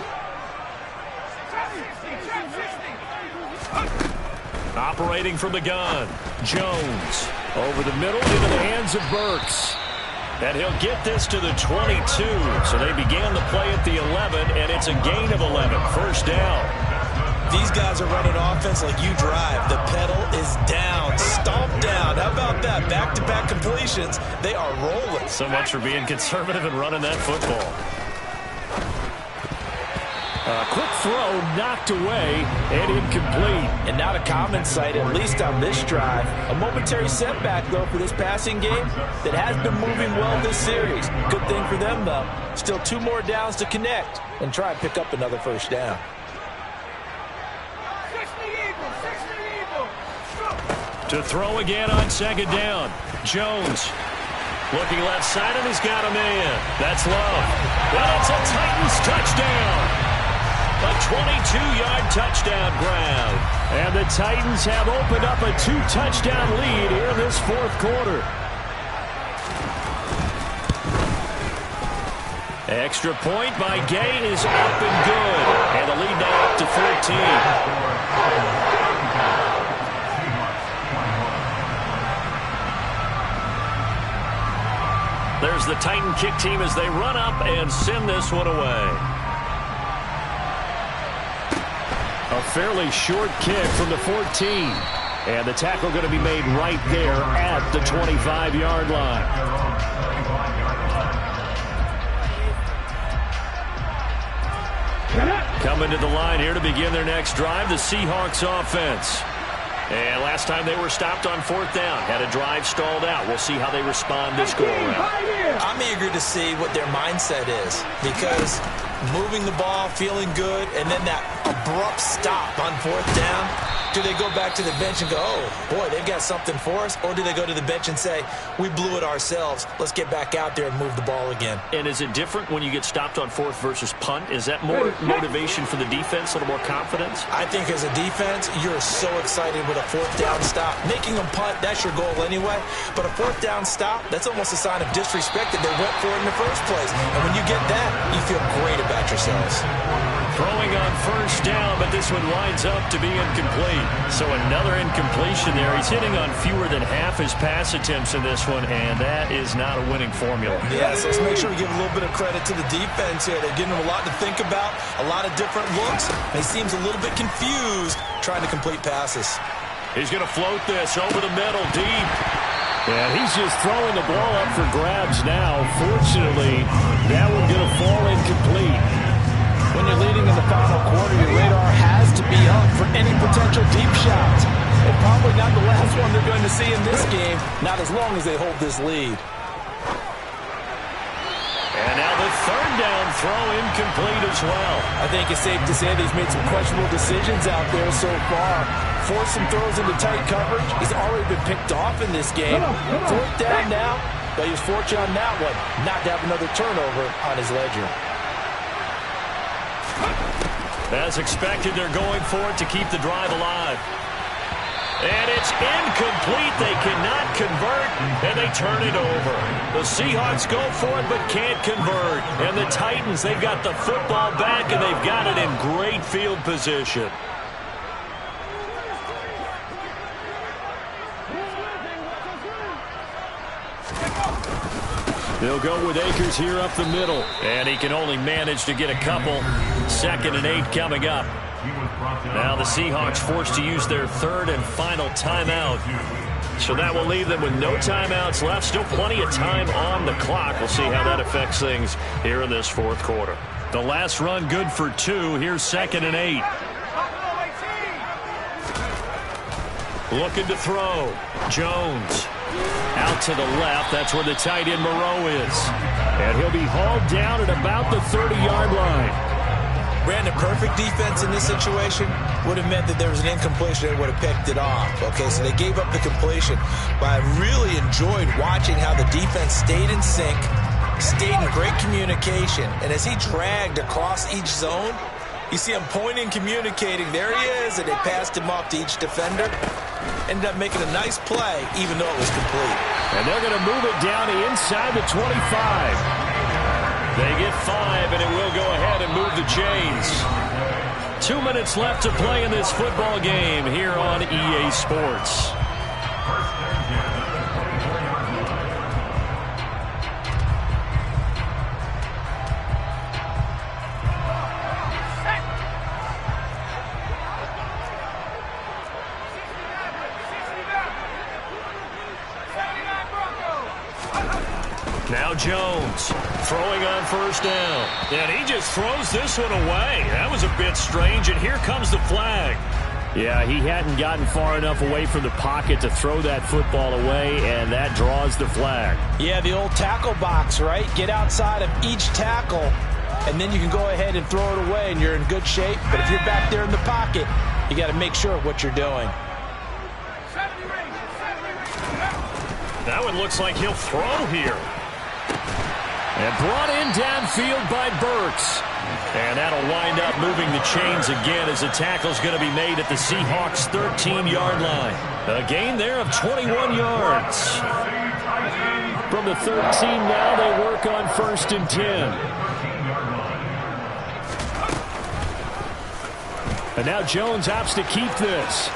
Operating from the gun. Jones over the middle into the hands of Burks. And he'll get this to the 22. So they began the play at the 11, and it's a gain of 11. First down. These guys are running offense like you drive. The pedal is down, stomped down. How about that? Back-to-back completions. They are rolling. So much for being conservative and running that football. Quick throw knocked away and incomplete. And not a common sight, at least on this drive. A momentary setback, though, for this passing game that has been moving well this series. Good thing for them, though. Still 2 more downs to connect and try and pick up another first down. To throw again on 2nd down. Jones looking left side, and he's got a man. That's Love. Well, it's a Titans touchdown. A 22-yard touchdown grab. And the Titans have opened up a 2-touchdown lead here in this 4th quarter. Extra point by Gay is up and good. And the lead now up to 14. There's the Titan kick team as they run up and send this one away. A fairly short kick from the 14. And the tackle going to be made right there at the 25-yard line. Coming to the line here to begin their next drive, the Seahawks offense. And last time they were stopped on 4th down, had a drive stalled out. We'll see how they respond this go-around. I'm eager to see what their mindset is, because moving the ball, feeling good, and then that abrupt stop on 4th down, do they go back to the bench and go, oh, boy, they've got something for us? Or do they go to the bench and say, we blew it ourselves, let's get back out there and move the ball again? And is it different when you get stopped on 4th versus punt? Is that more motivation for the defense, a little more confidence? I think as a defense, you're so excited with a 4th down stop. Making them punt, that's your goal anyway. But a 4th down stop, that's almost a sign of disrespect that they went for it in the first place. And when you get that, you feel great about yourselves. Throwing on 1st down, but this one winds up to be incomplete. So another incompletion there. He's hitting on fewer than half his pass attempts in this one, and that is not a winning formula. Yeah, so let's make sure we give a little bit of credit to the defense here. They're giving him a lot to think about, a lot of different looks. He seems a little bit confused trying to complete passes. He's going to float this over the middle, deep. And he's just throwing the ball up for grabs now. Fortunately, that one's going to fall incomplete. When you're leading in the final quarter, your radar has to be up for any potential deep shots. And probably not the last one they're going to see in this game, not as long as they hold this lead. And now the 3rd down throw incomplete as well. I think it's safe to say that he's made some questionable decisions out there so far. Forced some throws into tight coverage. He's already been picked off in this game. 4th down now, but he was fortunate on that one not to have another turnover on his ledger. As expected, they're going for it to keep the drive alive. And it's incomplete. They cannot convert, and they turn it over. The Seahawks go for it but can't convert. And the Titans, they've got the football back, and they've got it in great field position. They'll go with Akers here up the middle. And he can only manage to get a couple. 2nd and 8 coming up. Now the Seahawks forced to use their 3rd and final timeout. So that will leave them with no timeouts left. Still plenty of time on the clock. We'll see how that affects things here in this 4th quarter. The last run good for 2. Here's 2nd and 8. Looking to throw. Jones. Out to the left. That's where the tight end Moreau is. And he'll be hauled down at about the 30-yard line. Brandon, perfect defense in this situation would have meant that there was an incompletion. They would have picked it off. Okay, so they gave up the completion. But I really enjoyed watching how the defense stayed in sync, stayed in great communication. And as he dragged across each zone, you see him pointing, communicating. There he is, and they passed him off to each defender. ended up making a nice play, even though it was complete. And they're going to move it down to inside the 25. They get 5, and it will go ahead and move the chains. 2 minutes left to play in this football game here on EA Sports. Now Jones throwing on first down. And he just throws this one away. That was a bit strange, and here comes the flag. Yeah, he hadn't gotten far enough away from the pocket to throw that football away, and that draws the flag. Yeah, the old tackle box, right? Get outside of each tackle, and then you can go ahead and throw it away, and you're in good shape. But if you're back there in the pocket, you got to make sure of what you're doing. That one looks like he'll throw here. And brought in downfield by Burks. And that'll wind up moving the chains again as the tackle's going to be made at the Seahawks' 13-yard line. A gain there of 21 yards. From the 13 now, they work on 1st and 10. And now Jones opts to keep this.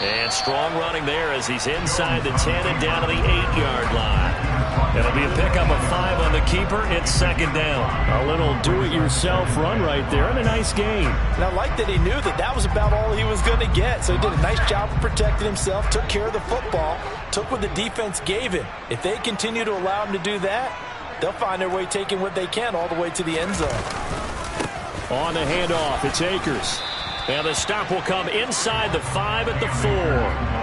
And strong running there as he's inside the 10 and down to the 8-yard line. It'll be a pickup of 5 on the keeper. It's 2nd down. A little do-it-yourself run right there and a nice gain. And I like that he knew that that was about all he was going to get. So he did a nice job of protecting himself, took care of the football, took what the defense gave him. If they continue to allow him to do that, they'll find their way taking what they can all the way to the end zone. On the handoff, it's Akers. And the stop will come inside the 5 at the 4.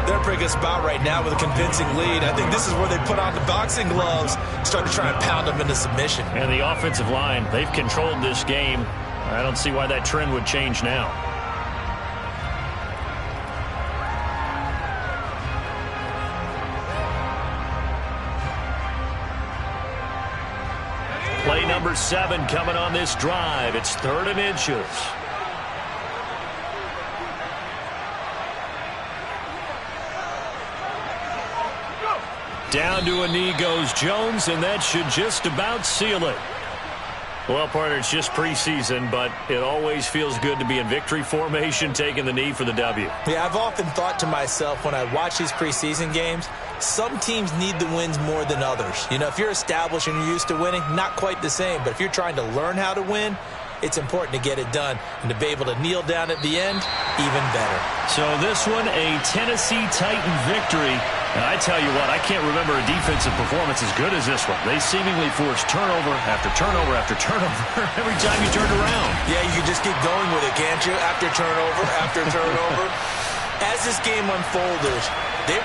They're in a pretty good spot right now with a convincing lead. I think this is where they put on the boxing gloves, start to try and pound them into submission. And the offensive line, they've controlled this game. I don't see why that trend would change now. Play number 7 coming on this drive. It's 3rd and inches. Down to a knee goes Jones, and that should just about seal it. Well, partner, it's just preseason, but it always feels good to be in victory formation, taking the knee for the W. Yeah, I've often thought to myself when I watch these preseason games, some teams need the wins more than others. You know, if you're established and you're used to winning, not quite the same. But if you're trying to learn how to win, it's important to get it done. And to be able to kneel down at the end, even better. So this one, a Tennessee Titan victory. And I tell you what, I can't remember a defensive performance as good as this one. They seemingly forced turnover after turnover after turnover every time you turned around. Yeah, you can just keep going with it, can't you? After turnover, after turnover. As this game unfolded, they...